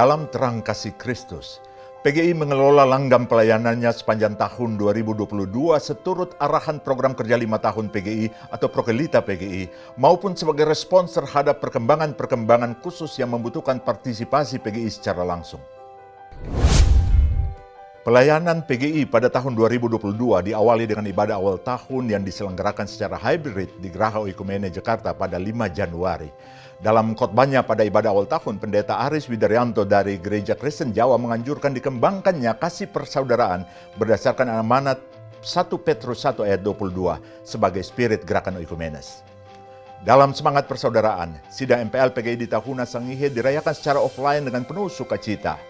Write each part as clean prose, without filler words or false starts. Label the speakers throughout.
Speaker 1: Dalam terang kasih Kristus, PGI mengelola langgam pelayanannya sepanjang tahun 2022 seturut arahan program kerja 5 tahun PGI atau Prokelita PGI maupun sebagai respons terhadap perkembangan-perkembangan khusus yang membutuhkan partisipasi PGI secara langsung. Pelayanan PGI pada tahun 2022 diawali dengan ibadah awal tahun yang diselenggarakan secara hybrid di Geraha Oikumene Jakarta pada 5 Januari. Dalam khotbahnya pada ibadah awal tahun, Pendeta Aris Widaryanto dari Gereja Kristen Jawa menganjurkan dikembangkannya kasih persaudaraan berdasarkan amanat 1 Petrus 1 ayat 22 sebagai spirit gerakan Oikumenes. Dalam semangat persaudaraan, sidang MPL PGI di Tahuna Sangihe dirayakan secara offline dengan penuh sukacita.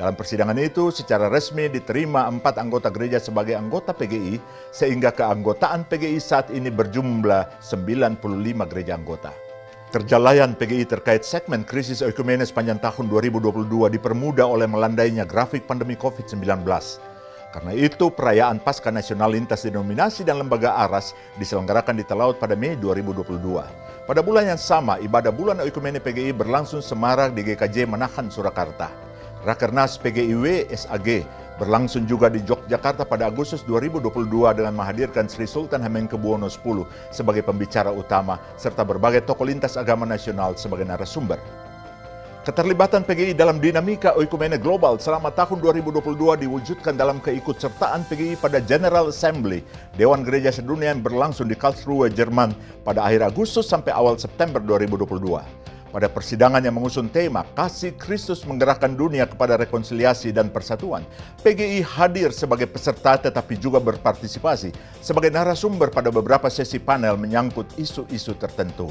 Speaker 1: Dalam persidangan itu, secara resmi diterima 4 anggota gereja sebagai anggota PGI, sehingga keanggotaan PGI saat ini berjumlah 95 gereja anggota. Kerjalayan PGI terkait segmen krisis oikumene sepanjang tahun 2022 dipermudah oleh melandainya grafik pandemi COVID-19. Karena itu, perayaan Paskah Nasional lintas denominasi dan lembaga ARAS diselenggarakan di Talaut pada Mei 2022. Pada bulan yang sama, ibadah bulan oikumene PGI berlangsung semarak di GKJ Manahan, Surakarta. Rakernas PGIW SAG berlangsung juga di Yogyakarta pada Agustus 2022 dengan menghadirkan Sri Sultan Hamengkubuwono X sebagai pembicara utama serta berbagai tokoh lintas agama nasional sebagai narasumber. Keterlibatan PGI dalam dinamika oikumene global selama tahun 2022 diwujudkan dalam keikutsertaan PGI pada General Assembly Dewan Gereja Sedunia yang berlangsung di Karlsruhe, Jerman pada akhir Agustus sampai awal September 2022. Pada persidangan yang mengusung tema Kasih Kristus Menggerakkan Dunia kepada Rekonsiliasi dan Persatuan, PGI hadir sebagai peserta tetapi juga berpartisipasi sebagai narasumber pada beberapa sesi panel menyangkut isu-isu tertentu.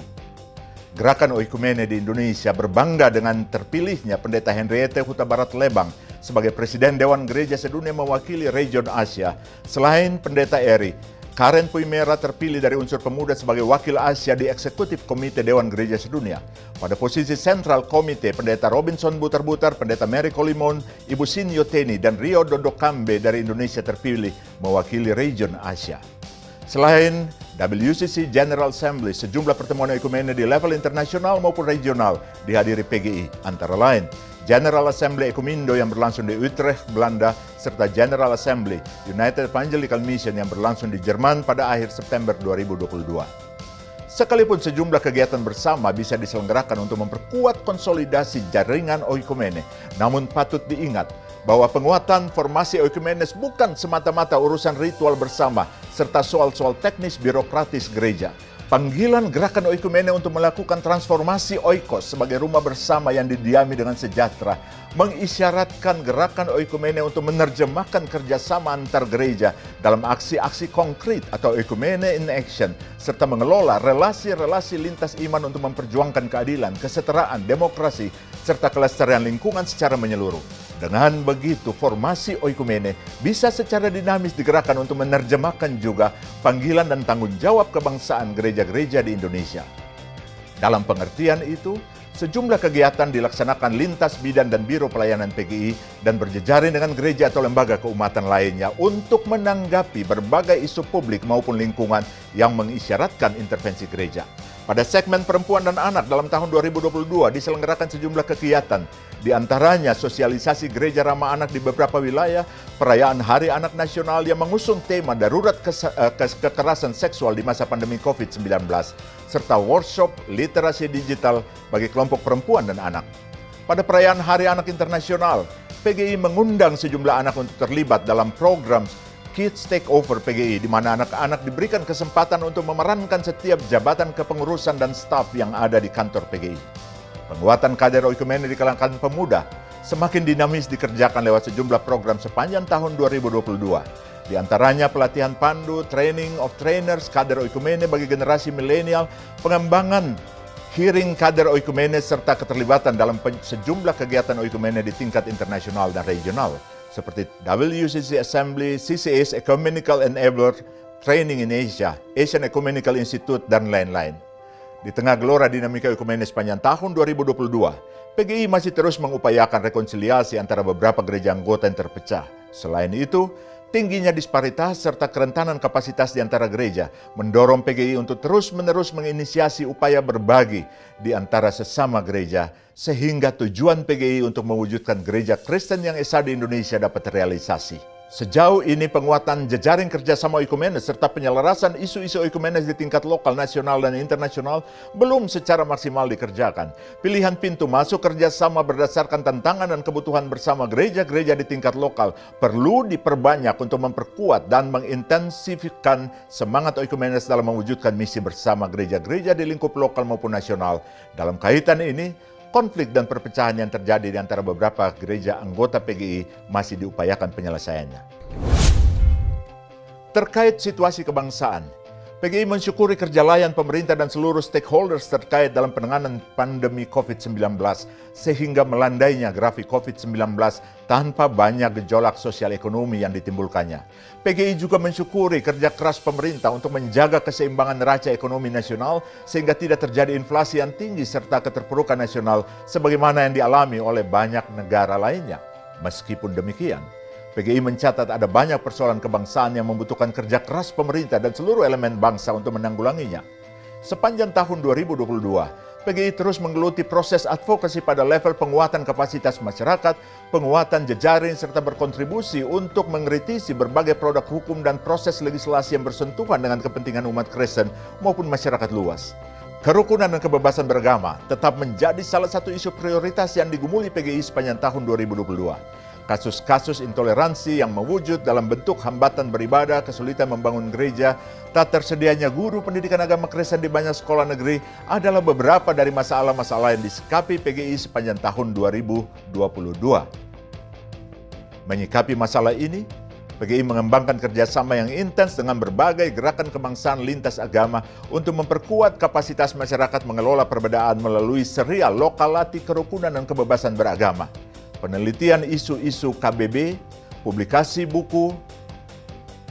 Speaker 1: Gerakan Oikumene di Indonesia berbangga dengan terpilihnya Pendeta Henriette Huta Barat Lebang sebagai Presiden Dewan Gereja Sedunia mewakili region Asia. Selain Pendeta Eri, Karen Puimera terpilih dari unsur pemuda sebagai wakil Asia di Eksekutif Komite Dewan Gereja Sedunia. Pada posisi sentral komite, Pendeta Robinson Butar-Butar, Pendeta Mary Kolimon, Ibu Sinyo Teni, dan Rio Dodokambe dari Indonesia terpilih mewakili region Asia. Selain WCC General Assembly, sejumlah pertemuan oikumene di level internasional maupun regional dihadiri PGI, antara lain General Assembly Ekumindo yang berlangsung di Utrecht, Belanda, serta General Assembly United Evangelical Mission yang berlangsung di Jerman pada akhir September 2022. Sekalipun sejumlah kegiatan bersama bisa diselenggarakan untuk memperkuat konsolidasi jaringan oikumene, namun patut diingat bahwa penguatan formasi oikumenes bukan semata-mata urusan ritual bersama serta soal-soal teknis birokratis gereja. Panggilan gerakan oikumene untuk melakukan transformasi oikos sebagai rumah bersama yang didiami dengan sejahtera mengisyaratkan gerakan oikumene untuk menerjemahkan kerjasama antar gereja dalam aksi-aksi konkret atau oikumene in action serta mengelola relasi-relasi lintas iman untuk memperjuangkan keadilan, kesetaraan, demokrasi, serta kelestarian lingkungan secara menyeluruh. Dengan begitu, formasi oikumene bisa secara dinamis digerakkan untuk menerjemahkan juga panggilan dan tanggung jawab kebangsaan gereja-gereja di Indonesia. Dalam pengertian itu, sejumlah kegiatan dilaksanakan lintas bidan dan biro pelayanan PGI dan berjejaring dengan gereja atau lembaga keumatan lainnya untuk menanggapi berbagai isu publik maupun lingkungan yang mengisyaratkan intervensi gereja. Pada segmen perempuan dan anak dalam tahun 2022 diselenggarakan sejumlah kegiatan, di antaranya sosialisasi gereja ramah anak di beberapa wilayah, perayaan Hari Anak Nasional yang mengusung tema darurat kekerasan seksual di masa pandemi COVID-19, serta workshop literasi digital bagi kelompok perempuan dan anak. Pada perayaan Hari Anak Internasional, PGI mengundang sejumlah anak untuk terlibat dalam program Kids Take Over PGI, di mana anak-anak diberikan kesempatan untuk memerankan setiap jabatan kepengurusan dan staf yang ada di kantor PGI. Penguatan kader oikumene di kalangan pemuda semakin dinamis dikerjakan lewat sejumlah program sepanjang tahun 2022. Di antaranya pelatihan pandu, training of trainers, kader oikumene bagi generasi milenial, pengembangan hearing kader oikumene, serta keterlibatan dalam sejumlah kegiatan oikumene di tingkat internasional dan regional, seperti WCC Assembly, CCS Ecumenical Enabler Training in Asia, Asian Ecumenical Institute, dan lain-lain. Di tengah gelora dinamika oikumene sepanjang tahun 2022, PGI masih terus mengupayakan rekonsiliasi antara beberapa gereja anggota yang terpecah. Selain itu, Tingginya disparitas serta kerentanan kapasitas di antara gereja mendorong PGI untuk terus-menerus menginisiasi upaya berbagi di antara sesama gereja, sehingga tujuan PGI untuk mewujudkan gereja Kristen yang esa di Indonesia dapat terrealisasi. Sejauh ini penguatan jejaring kerjasama oikumenes serta penyelarasan isu-isu oikumenes di tingkat lokal, nasional, dan internasional belum secara maksimal dikerjakan. Pilihan pintu masuk kerjasama berdasarkan tantangan dan kebutuhan bersama gereja-gereja di tingkat lokal perlu diperbanyak untuk memperkuat dan mengintensifikan semangat oikumenes dalam mewujudkan misi bersama gereja-gereja di lingkup lokal maupun nasional. Dalam kaitan ini, konflik dan perpecahan yang terjadi di antara beberapa gereja anggota PGI masih diupayakan penyelesaiannya. Terkait situasi kebangsaan, PGI mensyukuri kerja layan pemerintah dan seluruh stakeholders terkait dalam penanganan pandemi COVID-19 sehingga melandainya grafik COVID-19 tanpa banyak gejolak sosial ekonomi yang ditimbulkannya. PGI juga mensyukuri kerja keras pemerintah untuk menjaga keseimbangan neraca ekonomi nasional sehingga tidak terjadi inflasi yang tinggi serta keterpurukan nasional sebagaimana yang dialami oleh banyak negara lainnya. Meskipun demikian, PGI mencatat ada banyak persoalan kebangsaan yang membutuhkan kerja keras pemerintah dan seluruh elemen bangsa untuk menanggulanginya. Sepanjang tahun 2022, PGI terus menggeluti proses advokasi pada level penguatan kapasitas masyarakat, penguatan jejaring, serta berkontribusi untuk mengkritisi berbagai produk hukum dan proses legislasi yang bersentuhan dengan kepentingan umat Kristen maupun masyarakat luas. Kerukunan dan kebebasan beragama tetap menjadi salah satu isu prioritas yang digumuli PGI sepanjang tahun 2022. Kasus-kasus intoleransi yang mewujud dalam bentuk hambatan beribadah, kesulitan membangun gereja, tak tersedianya guru pendidikan agama Kristen di banyak sekolah negeri adalah beberapa dari masalah-masalah yang disikapi PGI sepanjang tahun 2022. Menyikapi masalah ini, PGI mengembangkan kerjasama yang intens dengan berbagai gerakan kebangsaan lintas agama untuk memperkuat kapasitas masyarakat mengelola perbedaan melalui serial lokalati kerukunan dan kebebasan beragama, penelitian isu-isu KBB, publikasi buku,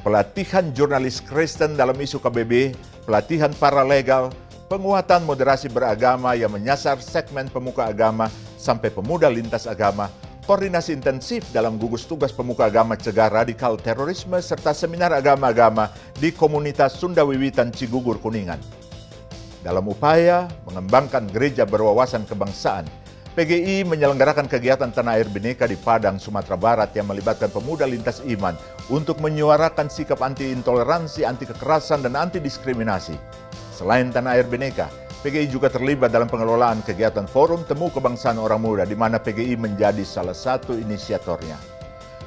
Speaker 1: pelatihan jurnalis Kristen dalam isu KBB, pelatihan paralegal, penguatan moderasi beragama yang menyasar segmen pemuka agama sampai pemuda lintas agama, koordinasi intensif dalam gugus tugas pemuka agama cegah radikal terorisme, serta seminar agama-agama di komunitas Sunda Wiwitan Cigugur Kuningan. Dalam upaya mengembangkan gereja berwawasan kebangsaan, PGI menyelenggarakan kegiatan Tanah Air Bhinneka di Padang, Sumatera Barat yang melibatkan pemuda lintas iman untuk menyuarakan sikap anti-intoleransi, anti-kekerasan, dan anti-diskriminasi. Selain Tanah Air Bhinneka, PGI juga terlibat dalam pengelolaan kegiatan Forum Temu Kebangsaan Orang Muda di mana PGI menjadi salah satu inisiatornya.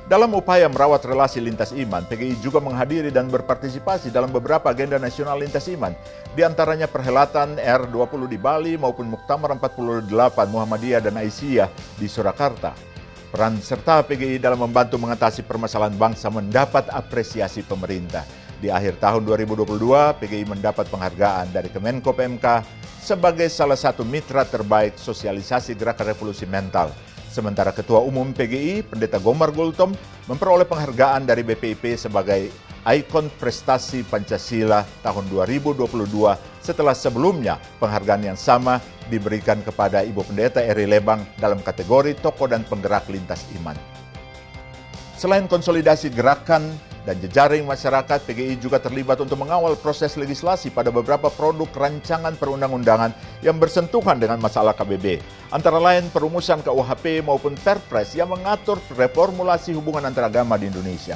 Speaker 1: Dalam upaya merawat relasi lintas iman, PGI juga menghadiri dan berpartisipasi dalam beberapa agenda nasional lintas iman, di antaranya perhelatan R20 di Bali maupun Muktamar 48 Muhammadiyah dan Aisyah di Surakarta. Peran serta PGI dalam membantu mengatasi permasalahan bangsa mendapat apresiasi pemerintah. Di akhir tahun 2022, PGI mendapat penghargaan dari Kemenko PMK sebagai salah satu mitra terbaik sosialisasi gerakan revolusi mental. Sementara Ketua Umum PGI, Pendeta Gomar Gultom, memperoleh penghargaan dari BPIP sebagai ikon prestasi Pancasila tahun 2022 setelah sebelumnya penghargaan yang sama diberikan kepada Ibu Pendeta Eri Lebang dalam kategori tokoh dan penggerak lintas iman. Selain konsolidasi gerakan dan jejaring masyarakat, PGI juga terlibat untuk mengawal proses legislasi pada beberapa produk rancangan perundang-undangan yang bersentuhan dengan masalah KBB. Antara lain perumusan KUHP maupun Perpres yang mengatur reformulasi hubungan antaragama di Indonesia.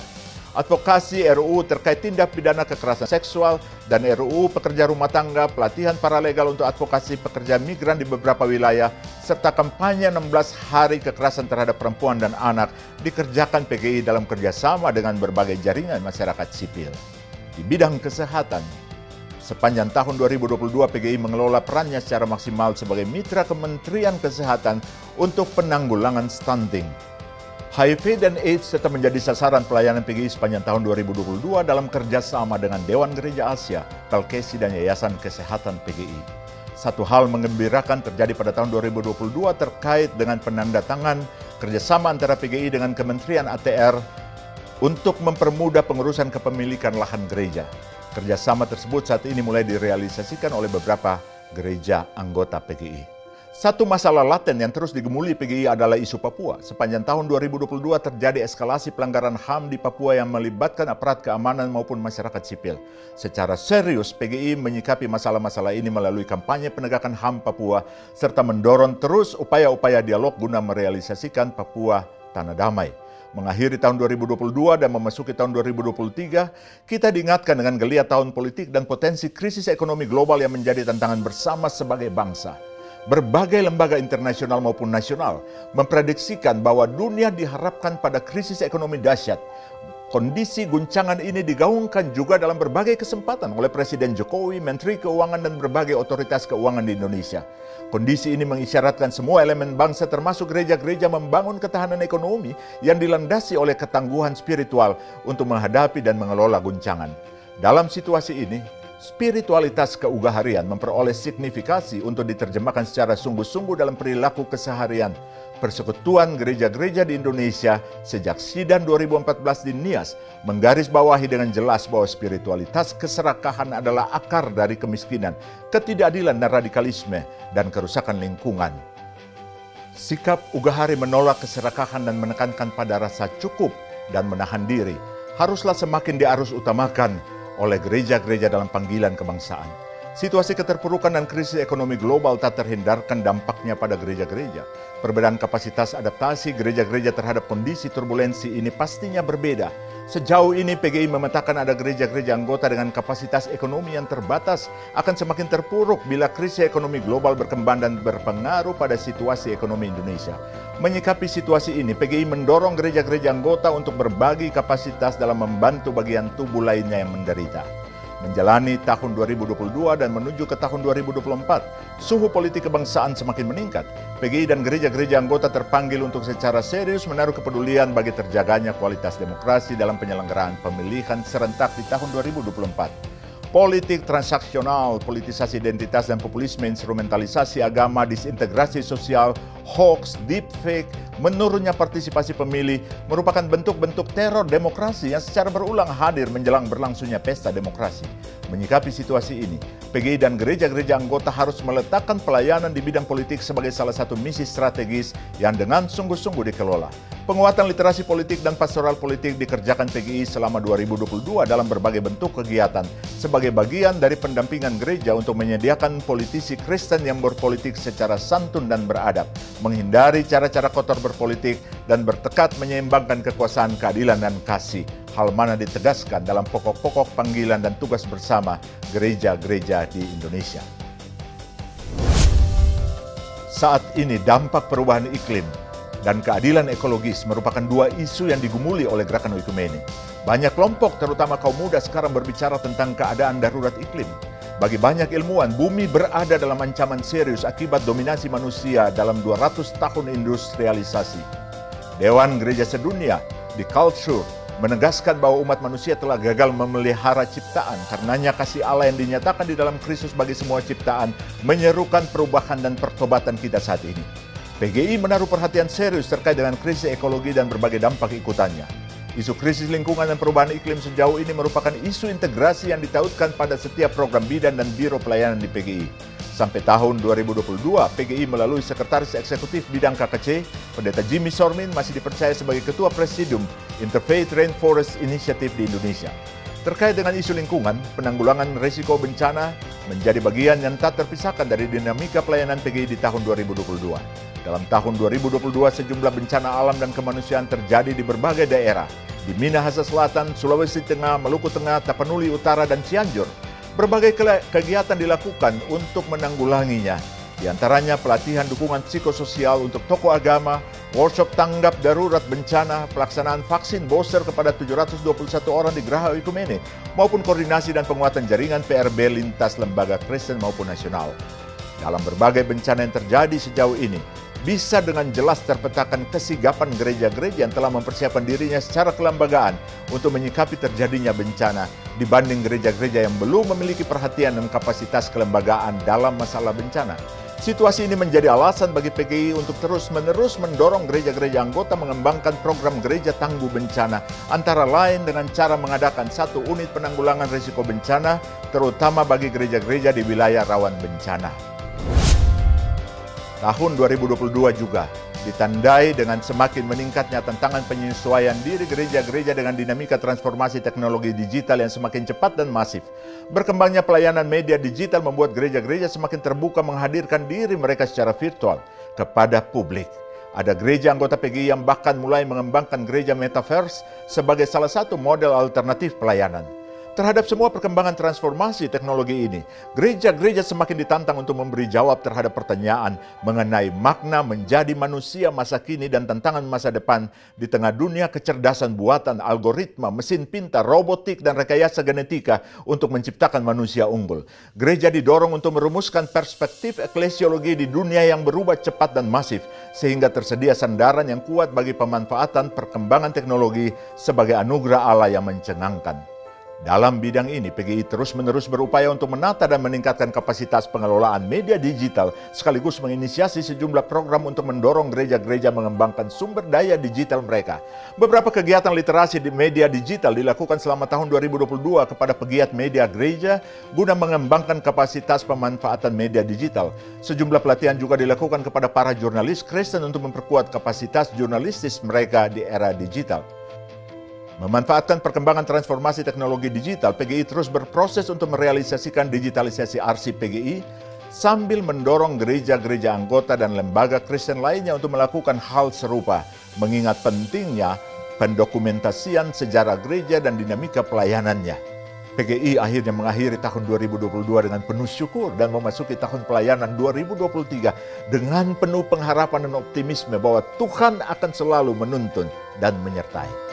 Speaker 1: Advokasi RUU terkait tindak pidana kekerasan seksual dan RUU pekerja rumah tangga, pelatihan paralegal untuk advokasi pekerja migran di beberapa wilayah, serta kampanye 16 hari kekerasan terhadap perempuan dan anak dikerjakan PGI dalam kerjasama dengan berbagai jaringan masyarakat sipil. Di bidang kesehatan, sepanjang tahun 2022 PGI mengelola perannya secara maksimal sebagai mitra Kementerian Kesehatan untuk penanggulangan stunting. HIV dan AIDS tetap menjadi sasaran pelayanan PGI sepanjang tahun 2022 dalam kerjasama dengan Dewan Gereja Asia, Pelkesi, dan Yayasan Kesehatan PGI. Satu hal menggembirakan terjadi pada tahun 2022 terkait dengan penandatangan kerjasama antara PGI dengan Kementerian ATR untuk mempermudah pengurusan kepemilikan lahan gereja. Kerjasama tersebut saat ini mulai direalisasikan oleh beberapa gereja anggota PGI. Satu masalah laten yang terus digemuli PGI adalah isu Papua. Sepanjang tahun 2022 terjadi eskalasi pelanggaran HAM di Papua yang melibatkan aparat keamanan maupun masyarakat sipil. Secara serius, PGI menyikapi masalah-masalah ini melalui kampanye penegakan HAM Papua, serta mendorong terus upaya-upaya dialog guna merealisasikan Papua Tanah Damai. Mengakhiri tahun 2022 dan memasuki tahun 2023, kita diingatkan dengan geliat tahun politik dan potensi krisis ekonomi global yang menjadi tantangan bersama sebagai bangsa. Berbagai lembaga internasional maupun nasional memprediksikan bahwa dunia diharapkan pada krisis ekonomi dahsyat. Kondisi guncangan ini digaungkan juga dalam berbagai kesempatan oleh Presiden Jokowi, Menteri Keuangan, dan berbagai otoritas keuangan di Indonesia. Kondisi ini mengisyaratkan semua elemen bangsa termasuk gereja-gereja membangun ketahanan ekonomi yang dilandasi oleh ketangguhan spiritual untuk menghadapi dan mengelola guncangan. Dalam situasi ini, spiritualitas keugaharian memperoleh signifikasi untuk diterjemahkan secara sungguh-sungguh dalam perilaku keseharian. Persekutuan gereja-gereja di Indonesia sejak Sidang 2014 di Nias menggarisbawahi dengan jelas bahwa spiritualitas keserakahan adalah akar dari kemiskinan, ketidakadilan dan radikalisme, dan kerusakan lingkungan. Sikap ugahari menolak keserakahan dan menekankan pada rasa cukup dan menahan diri haruslah semakin diarus utamakan oleh gereja-gereja dalam panggilan kebangsaan. Situasi keterpurukan dan krisis ekonomi global tak terhindarkan dampaknya pada gereja-gereja. Perbedaan kapasitas adaptasi gereja-gereja terhadap kondisi turbulensi ini pastinya berbeda. Sejauh ini PGI memetakan ada gereja-gereja anggota dengan kapasitas ekonomi yang terbatas akan semakin terpuruk bila krisis ekonomi global berkembang dan berpengaruh pada situasi ekonomi Indonesia. Menyikapi situasi ini, PGI mendorong gereja-gereja anggota untuk berbagi kapasitas dalam membantu bagian tubuh lainnya yang menderita. Menjalani tahun 2022 dan menuju ke tahun 2024, suhu politik kebangsaan semakin meningkat. PGI dan gereja-gereja anggota terpanggil untuk secara serius menaruh kepedulian bagi terjaganya kualitas demokrasi dalam penyelenggaraan pemilihan serentak di tahun 2024. Politik transaksional, politisasi identitas dan populisme, instrumentalisasi agama, disintegrasi sosial, hoax, deepfake, menurunnya partisipasi pemilih merupakan bentuk-bentuk teror demokrasi yang secara berulang hadir menjelang berlangsungnya pesta demokrasi. Menyikapi situasi ini, PGI dan gereja-gereja anggota harus meletakkan pelayanan di bidang politik sebagai salah satu misi strategis yang dengan sungguh-sungguh dikelola. Penguatan literasi politik dan pastoral politik dikerjakan PGI selama 2022 dalam berbagai bentuk kegiatan sebagai bagian dari pendampingan gereja untuk menyediakan politisi Kristen yang berpolitik secara santun dan beradab, menghindari cara-cara kotor berpolitik, dan bertekad menyeimbangkan kekuasaan, keadilan, dan kasih. Hal mana ditegaskan dalam pokok-pokok panggilan dan tugas bersama gereja-gereja di Indonesia. Saat ini dampak perubahan iklim dan keadilan ekologis merupakan dua isu yang digumuli oleh Gerakan Oikumene. Banyak kelompok, terutama kaum muda, sekarang berbicara tentang keadaan darurat iklim. Bagi banyak ilmuwan, bumi berada dalam ancaman serius akibat dominasi manusia dalam 200 tahun industrialisasi. Dewan Gereja Sedunia, The Culture, menegaskan bahwa umat manusia telah gagal memelihara ciptaan. Karenanya kasih Allah yang dinyatakan di dalam Kristus bagi semua ciptaan menyerukan perubahan dan pertobatan kita saat ini. PGI menaruh perhatian serius terkait dengan krisis ekologi dan berbagai dampak ikutannya. Isu krisis lingkungan dan perubahan iklim sejauh ini merupakan isu integrasi yang ditautkan pada setiap program bidan dan biro pelayanan di PGI. Sampai tahun 2022, PGI melalui Sekretaris Eksekutif Bidang KKC, Pendeta Jimmy Sormin masih dipercaya sebagai Ketua Presidium Interfaith Rainforest Initiative di Indonesia. Terkait dengan isu lingkungan, penanggulangan risiko bencana menjadi bagian yang tak terpisahkan dari dinamika pelayanan PGI di tahun 2022. Dalam tahun 2022, sejumlah bencana alam dan kemanusiaan terjadi di berbagai daerah. Di Minahasa Selatan, Sulawesi Tengah, Maluku Tengah, Tapanuli Utara, dan Cianjur. Berbagai kegiatan dilakukan untuk menanggulanginya. Di antaranya pelatihan dukungan psikososial untuk tokoh agama, workshop tanggap darurat bencana, pelaksanaan vaksin booster kepada 721 orang di Geraha Oikumene, maupun koordinasi dan penguatan jaringan PRB lintas lembaga Kristen maupun nasional. Dalam berbagai bencana yang terjadi sejauh ini, bisa dengan jelas terpetakan kesigapan gereja-gereja yang telah mempersiapkan dirinya secara kelembagaan untuk menyikapi terjadinya bencana dibanding gereja-gereja yang belum memiliki perhatian dan kapasitas kelembagaan dalam masalah bencana. Situasi ini menjadi alasan bagi PGI untuk terus-menerus mendorong gereja-gereja anggota mengembangkan program gereja tangguh bencana, antara lain dengan cara mengadakan satu unit penanggulangan risiko bencana, terutama bagi gereja-gereja di wilayah rawan bencana. Tahun 2022 juga ditandai dengan semakin meningkatnya tantangan penyesuaian diri gereja-gereja dengan dinamika transformasi teknologi digital yang semakin cepat dan masif. Berkembangnya pelayanan media digital membuat gereja-gereja semakin terbuka menghadirkan diri mereka secara virtual kepada publik. Ada gereja anggota PGI yang bahkan mulai mengembangkan gereja metaverse sebagai salah satu model alternatif pelayanan. Terhadap semua perkembangan transformasi teknologi ini, gereja-gereja semakin ditantang untuk memberi jawab terhadap pertanyaan mengenai makna menjadi manusia masa kini dan tantangan masa depan di tengah dunia kecerdasan buatan, algoritma, mesin pintar, robotik, dan rekayasa genetika untuk menciptakan manusia unggul. Gereja didorong untuk merumuskan perspektif eklesiologi di dunia yang berubah cepat dan masif, sehingga tersedia sandaran yang kuat bagi pemanfaatan perkembangan teknologi sebagai anugerah Allah yang mencengangkan. Dalam bidang ini, PGI terus-menerus berupaya untuk menata dan meningkatkan kapasitas pengelolaan media digital, sekaligus menginisiasi sejumlah program untuk mendorong gereja-gereja mengembangkan sumber daya digital mereka. Beberapa kegiatan literasi di media digital dilakukan selama tahun 2022 kepada pegiat media gereja guna mengembangkan kapasitas pemanfaatan media digital. Sejumlah pelatihan juga dilakukan kepada para jurnalis Kristen untuk memperkuat kapasitas jurnalistis mereka di era digital. Memanfaatkan perkembangan transformasi teknologi digital, PGI terus berproses untuk merealisasikan digitalisasi arsip PGI sambil mendorong gereja-gereja anggota dan lembaga Kristen lainnya untuk melakukan hal serupa, mengingat pentingnya pendokumentasian sejarah gereja dan dinamika pelayanannya. PGI akhirnya mengakhiri tahun 2022 dengan penuh syukur dan memasuki tahun pelayanan 2023 dengan penuh pengharapan dan optimisme bahwa Tuhan akan selalu menuntun dan menyertai.